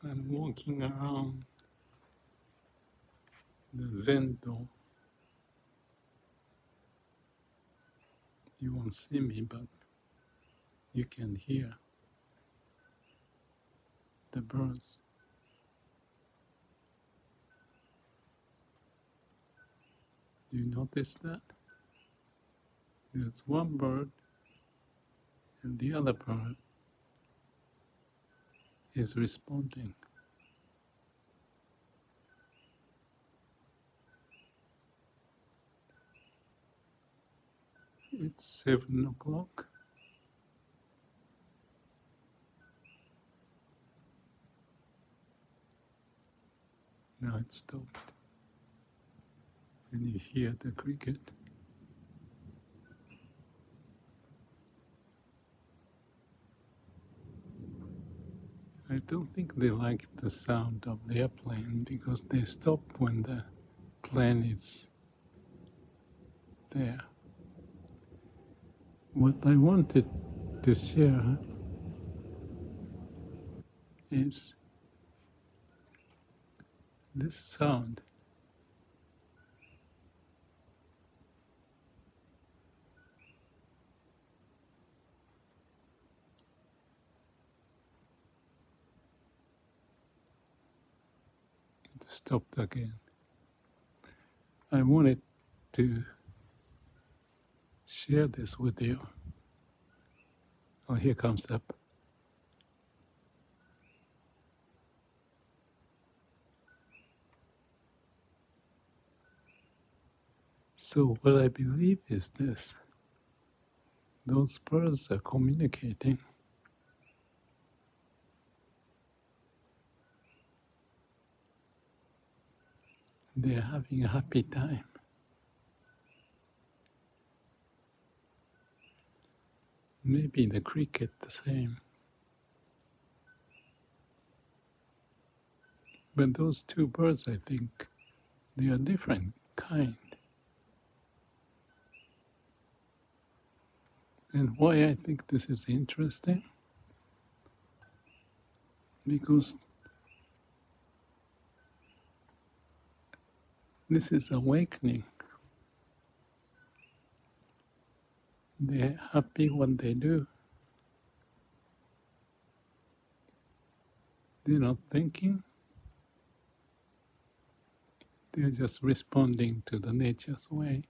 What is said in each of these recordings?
I'm walking around the zendō. You won't see me, but you can hear the birds. You notice that? There's one bird and the other bird is responding. It's 7 o'clock. Now it stopped. And you hear the cricket. I don't think they like the sound of the airplane because they stop when the plane is there. What I wanted to share is this sound. It stopped again. I wanted to share this with you. Oh, here comes up. So what I believe is this. Those birds are communicating. They're having a happy time. Maybe the cricket the same. But those two birds, I think, they are different kind. And why I think this is interesting? Because this is awakening. They're happy what they do. They're not thinking. They're just responding to the nature's way.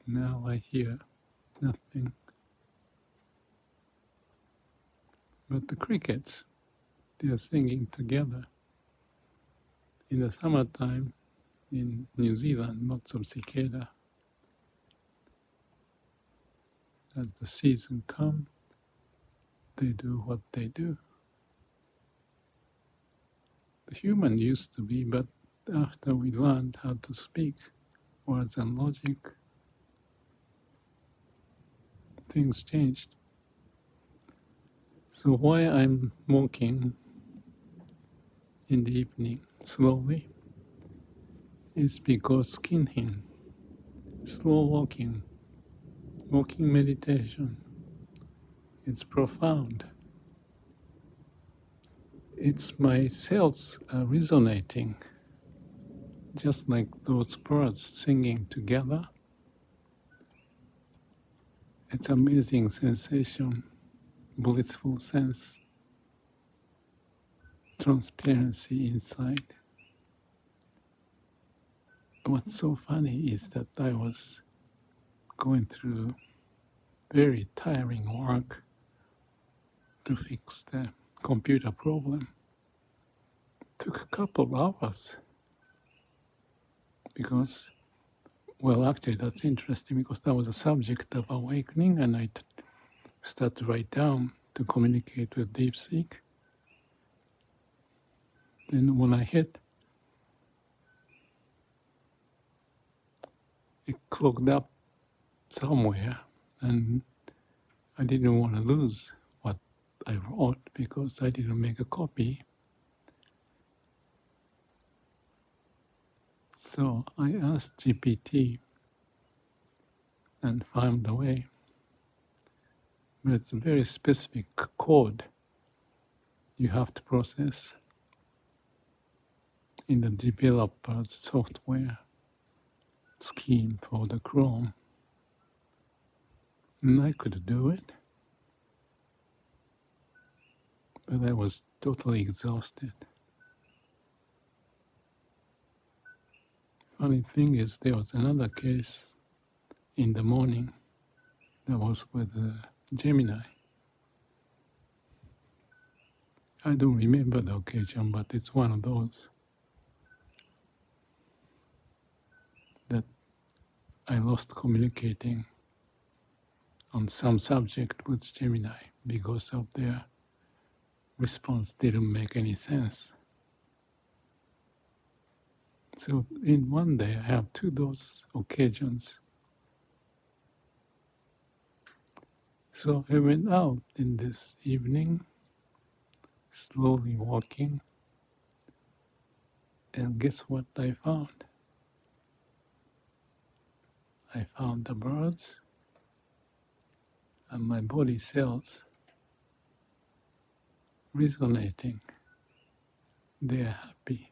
Now I hear nothing. But the crickets, they are singing together. In the summertime, in New Zealand, lots of cicada. As the season comes, they do what they do. The human used to be, but after we learned how to speak words and logic, things changed. So why I'm walking in the evening slowly is because Kinhin, slow walking meditation, it's profound. It's my cells are resonating, just like those birds singing together. It's amazing sensation, blissful sense, transparency inside. What's so funny is that I was going through very tiring work to fix the computer problem. Took a couple of hours because, well, actually that's interesting because that was a subject of awakening, and I started to write down to communicate with Deep Seek. Then when I hit, it clogged up somewhere, and I didn't want to lose what I wrote because I didn't make a copy. So I asked GPT and found a way. But it's a very specific code you have to process in the developer's software scheme for the Chrome. And I could do it, but I was totally exhausted. Funny thing is, there was another case in the morning that was with Gemini. I don't remember the occasion, but it's one of those that I lost communicating on some subject with Gemini because of their response didn't make any sense. So in one day I have two those occasions. So I went out in this evening, slowly walking, and guess what I found? I found the birds and my body cells resonating. They are happy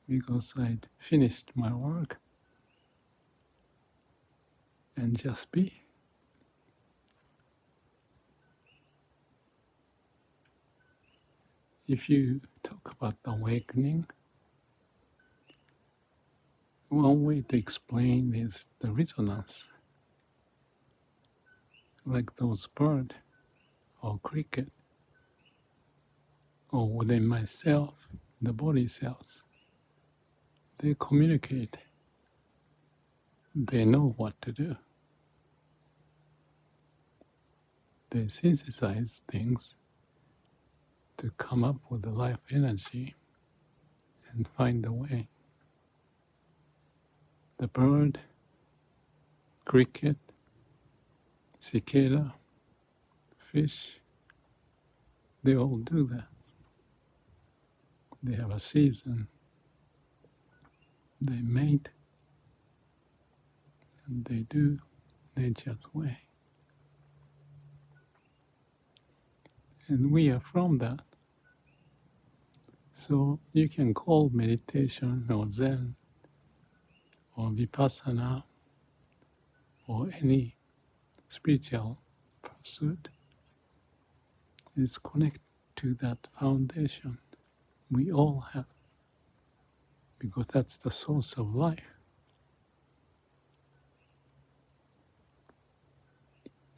because I'd finished my work and just be. If you talk about awakening, one way to explain is the resonance, like those birds or cricket, or within myself, the body cells. They communicate. They know what to do. They synthesize things to come up with the life energy and find a way. The bird, cricket, cicada, fish, they all do that. They have a season. They mate, and they do nature's way. And we are from that. So you can call meditation or Zen or Vipassana or any spiritual pursuit is connected to that foundation we all have, because that's the source of life.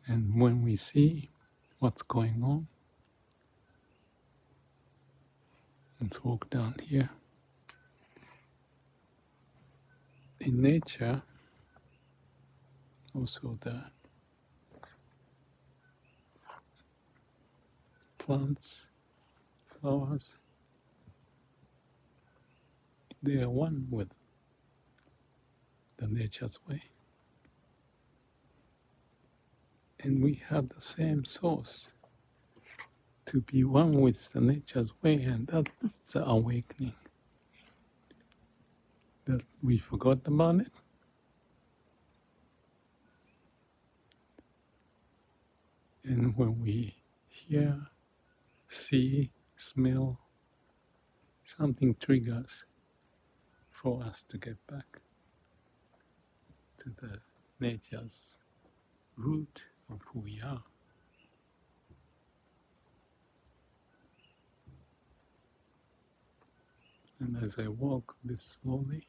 And when we see what's going on, let's walk down here. In nature, also the plants, flowers, they are one with the nature's way. And we have the same source to be one with the nature's way, and that's the awakening. That we forgot about it. And when we hear, see, smell, something triggers for us to get back to the nature's root of who we are. And as I walk this slowly,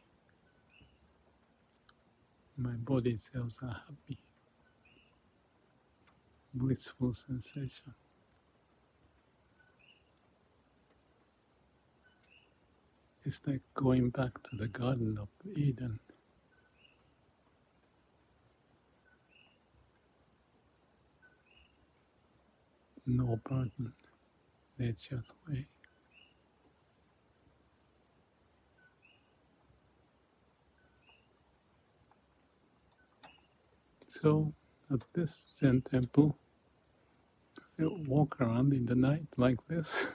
my body cells are happy, blissful sensation. It's like going back to the Garden of Eden. No burden, nature's way. So at this Zen Temple, I walk around in the night like this.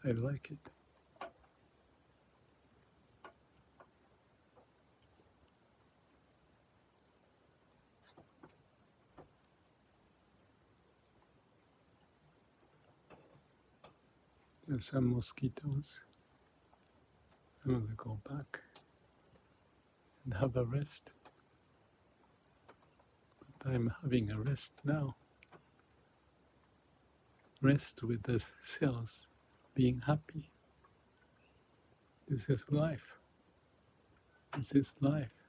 I like it. There's some mosquitoes. I'm gonna go back and have a rest. But I'm having a rest now. Rest with the cells being happy. This is life. This is life.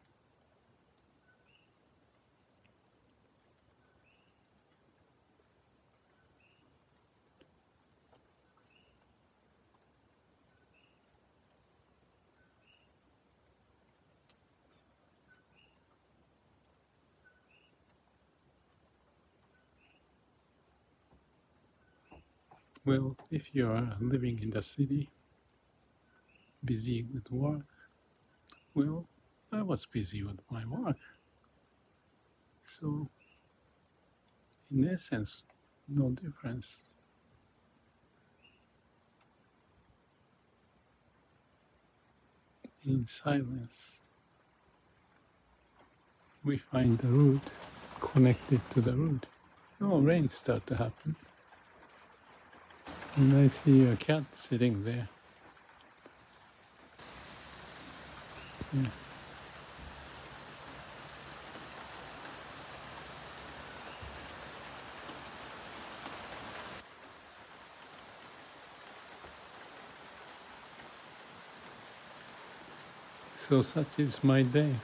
Well, if you are living in the city, busy with work, well, I was busy with my work. So, in essence, no difference. In silence, we find the root, connected to the root. Oh, rain start to happen. And I see a cat sitting there. Yeah. So such is my day.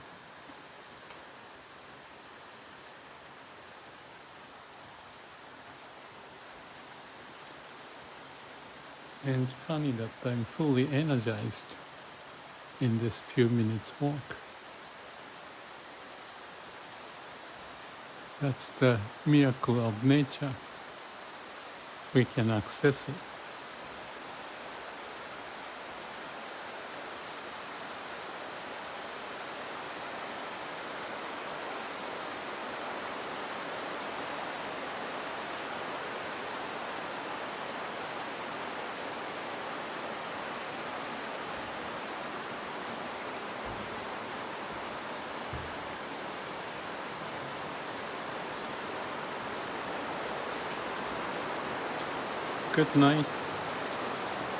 And funny that I'm fully energized in this few minutes walk. That's the miracle of nature. We can access it. Good night.